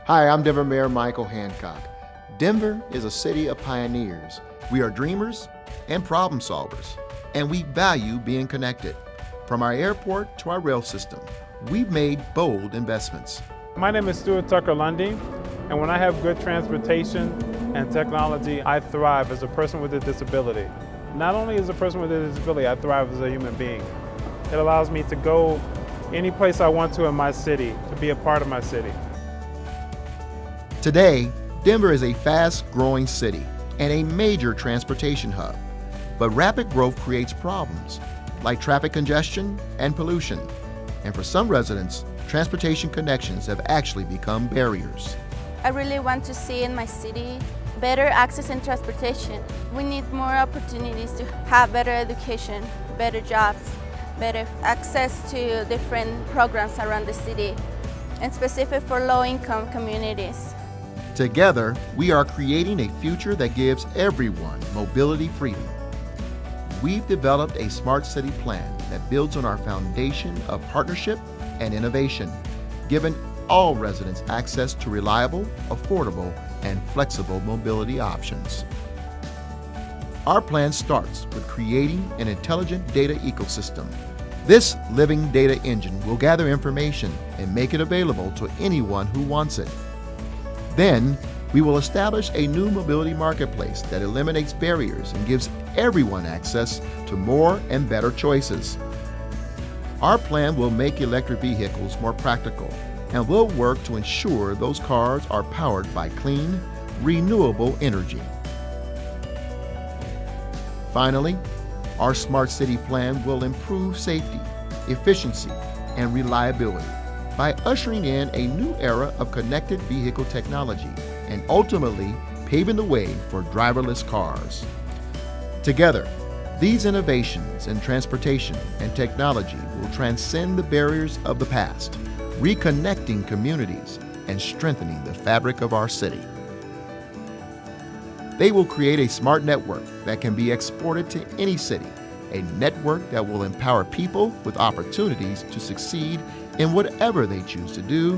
Hi, I'm Denver Mayor Michael Hancock. Denver is a city of pioneers. We are dreamers and problem solvers, and we value being connected. From our airport to our rail system, we've made bold investments. My name is Stuart Tucker Lundy, and when I have good transportation and technology, I thrive as a person with a disability. Not only as a person with a disability, I thrive as a human being. It allows me to go any place I want to in my city, to be a part of my city. Today, Denver is a fast-growing city and a major transportation hub. But rapid growth creates problems, like traffic congestion and pollution. And for some residents, transportation connections have actually become barriers. I really want to see in my city better access and transportation. We need more opportunities to have better education, better jobs, better access to different programs around the city, and specific for low-income communities. Together, we are creating a future that gives everyone mobility freedom. We've developed a smart city plan that builds on our foundation of partnership and innovation, giving all residents access to reliable, affordable, and flexible mobility options. Our plan starts with creating an intelligent data ecosystem. This living data engine will gather information and make it available to anyone who wants it. Then, we will establish a new mobility marketplace that eliminates barriers and gives everyone access to more and better choices. Our plan will make electric vehicles more practical and will work to ensure those cars are powered by clean, renewable energy. Finally, our smart city plan will improve safety, efficiency, and reliability by ushering in a new era of connected vehicle technology and ultimately paving the way for driverless cars. Together, these innovations in transportation and technology will transcend the barriers of the past, reconnecting communities and strengthening the fabric of our city. They will create a smart network that can be exported to any city, a network that will empower people with opportunities to succeed in whatever they choose to do,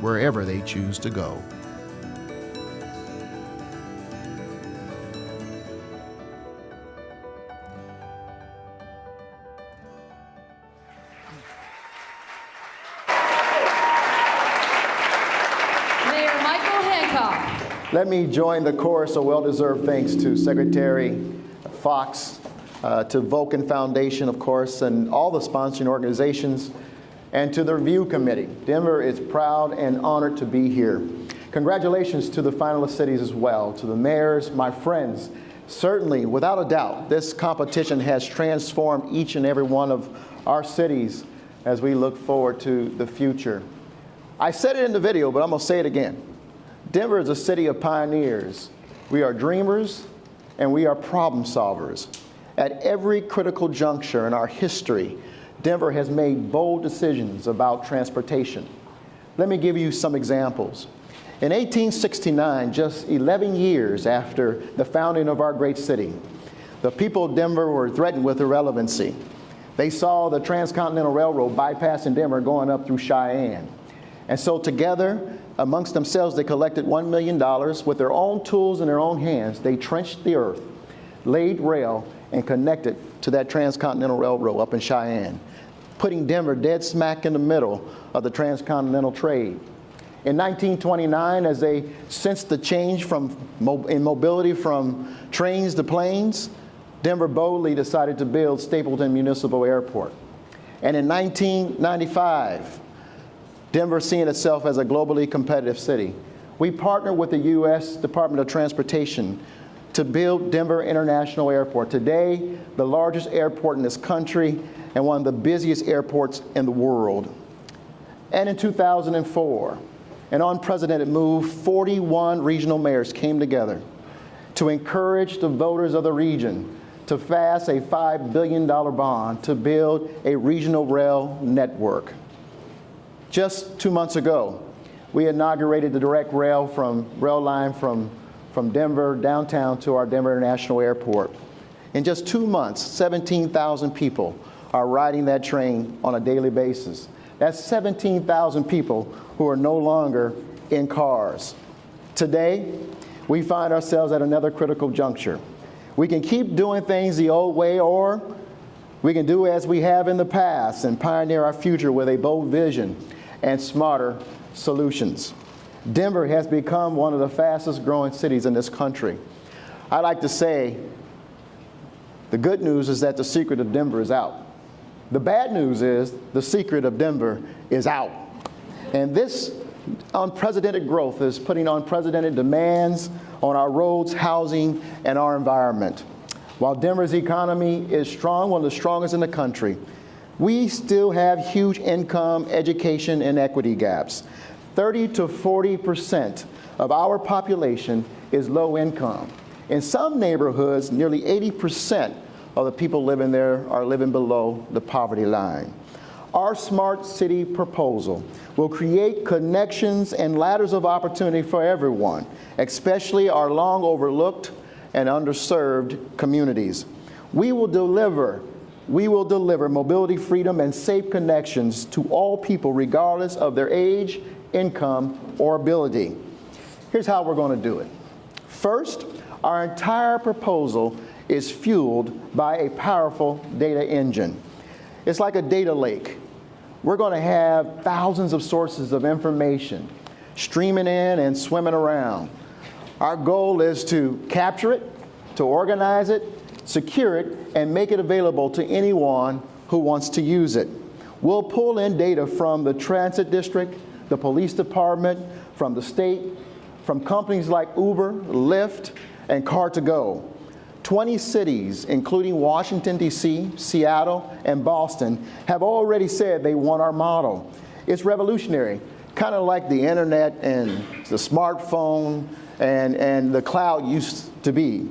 wherever they choose to go. Mayor Michael Hancock. Let me join the chorus of well-deserved thanks to Secretary Fox, to Vulcan Foundation, of course, and all the sponsoring organizations, and to the Review Committee. Denver is proud and honored to be here. Congratulations to the finalist cities as well, to the mayors, my friends. Certainly, without a doubt, this competition has transformed each and every one of our cities as we look forward to the future. I said it in the video, but I'm gonna say it again. Denver is a city of pioneers. We are dreamers and we are problem solvers. At every critical juncture in our history, Denver has made bold decisions about transportation. Let me give you some examples. In 1869, just 11 years after the founding of our great city, the people of Denver were threatened with irrelevancy. They saw the Transcontinental Railroad bypassing Denver going up through Cheyenne. And so together, amongst themselves, they collected $1 million with their own tools in their own hands. They trenched the earth, laid rail, and connected to that Transcontinental Railroad up in Cheyenne, putting Denver dead smack in the middle of the transcontinental trade. In 1929, as they sensed the change in mobility from trains to planes, Denver boldly decided to build Stapleton Municipal Airport. And in 1995, Denver seeing itself as a globally competitive city, we partnered with the U.S. Department of Transportation to build Denver International Airport. Today, the largest airport in this country and one of the busiest airports in the world. And in 2004, an unprecedented move, 41 regional mayors came together to encourage the voters of the region to pass a $5 billion bond to build a regional rail network. Just 2 months ago, we inaugurated the direct rail line from Denver downtown to our Denver International Airport. In just 2 months, 17,000 people are riding that train on a daily basis. That's 17,000 people who are no longer in cars. Today, we find ourselves at another critical juncture. We can keep doing things the old way, or we can do as we have in the past and pioneer our future with a bold vision and smarter solutions. Denver has become one of the fastest growing cities in this country. I like to say the good news is that the secret of Denver is out. The bad news is the secret of Denver is out. And this unprecedented growth is putting unprecedented demands on our roads, housing, and our environment. While Denver's economy is strong, one of the strongest in the country, we still have huge income, education, and equity gaps. 30 to 40% of our population is low income. In some neighborhoods, nearly 80% of the people living there are living below the poverty line. Our smart city proposal will create connections and ladders of opportunity for everyone, especially our long overlooked and underserved communities. We will deliver mobility, freedom, and safe connections to all people regardless of their age, income, or ability. Here's how we're going to do it. First, our entire proposal is fueled by a powerful data engine. It's like a data lake. We're going to have thousands of sources of information streaming in and swimming around. Our goal is to capture it, to organize it, secure it, and make it available to anyone who wants to use it. We'll pull in data from the transit district, the police department, from the state, from companies like Uber, Lyft, and Car2Go. 20 cities, including Washington, D.C., Seattle, and Boston, have already said they want our model. It's revolutionary, kind of like the internet and the smartphone and the cloud used to be.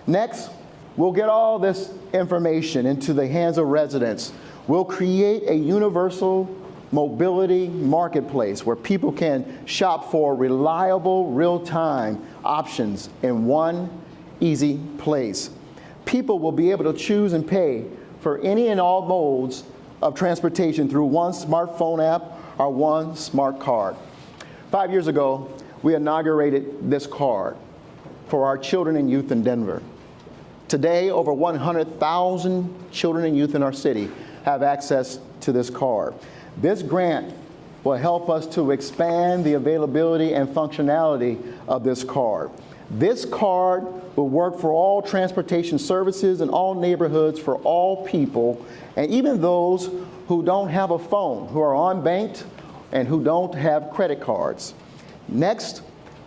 Next, we'll get all this information into the hands of residents. We'll create a universal mobility marketplace where people can shop for reliable, real-time options in one easy place. People will be able to choose and pay for any and all modes of transportation through one smartphone app or one smart card. 5 years ago, we inaugurated this card for our children and youth in Denver. Today, over 100,000 children and youth in our city have access to this card. This grant will help us to expand the availability and functionality of this card. This card will work for all transportation services in all neighborhoods for all people, and even those who don't have a phone, who are unbanked, and who don't have credit cards. Next,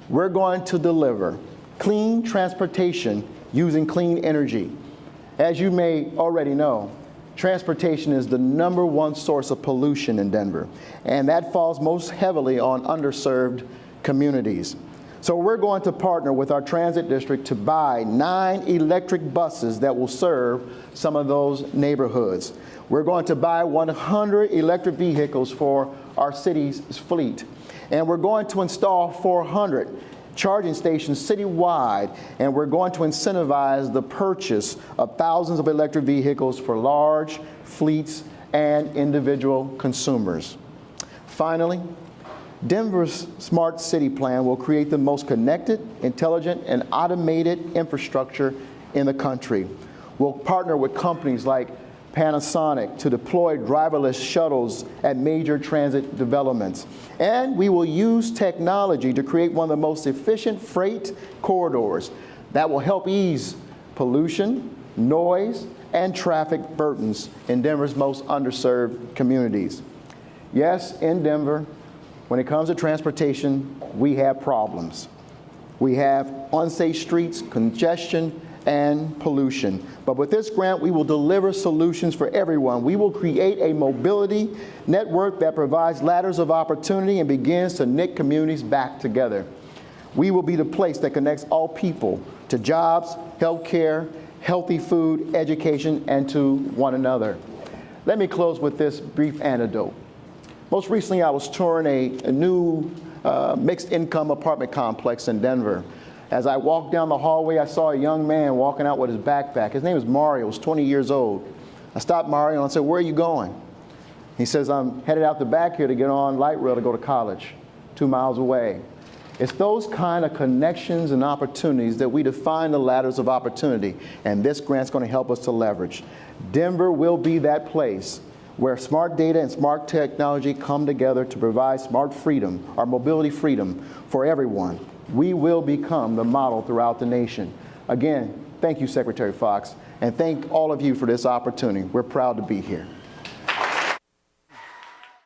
we're going to deliver clean transportation using clean energy. As you may already know, transportation is the #1 source of pollution in Denver, and that falls most heavily on underserved communities. So we're going to partner with our transit district to buy 9 electric buses that will serve some of those neighborhoods. We're going to buy 100 electric vehicles for our city's fleet. And we're going to install 400 charging stations citywide, and we're going to incentivize the purchase of thousands of electric vehicles for large fleets and individual consumers. Finally, Denver's Smart City Plan will create the most connected, intelligent, and automated infrastructure in the country. We'll partner with companies like Panasonic to deploy driverless shuttles at major transit developments. And we will use technology to create one of the most efficient freight corridors that will help ease pollution, noise, and traffic burdens in Denver's most underserved communities. Yes, in Denver, when it comes to transportation, we have problems. We have unsafe streets, congestion, and pollution. But with this grant, we will deliver solutions for everyone. We will create a mobility network that provides ladders of opportunity and begins to knit communities back together. We will be the place that connects all people to jobs, health care, healthy food, education, and to one another. Let me close with this brief anecdote. Most recently, I was touring a new mixed income apartment complex in Denver. As I walked down the hallway, I saw a young man walking out with his backpack. His name is Mario. He was 20 years old. I stopped Mario and I said, "Where are you going?" He says, "I'm headed out the back here to get on light rail to go to college." 2 miles away. It's those kind of connections and opportunities that we define the ladders of opportunity, and this grant's going to help us to leverage. Denver will be that place where smart data and smart technology come together to provide smart freedom, or mobility freedom, for everyone. We will become the model throughout the nation. Again, thank you, Secretary Fox, and thank all of you for this opportunity. We're proud to be here.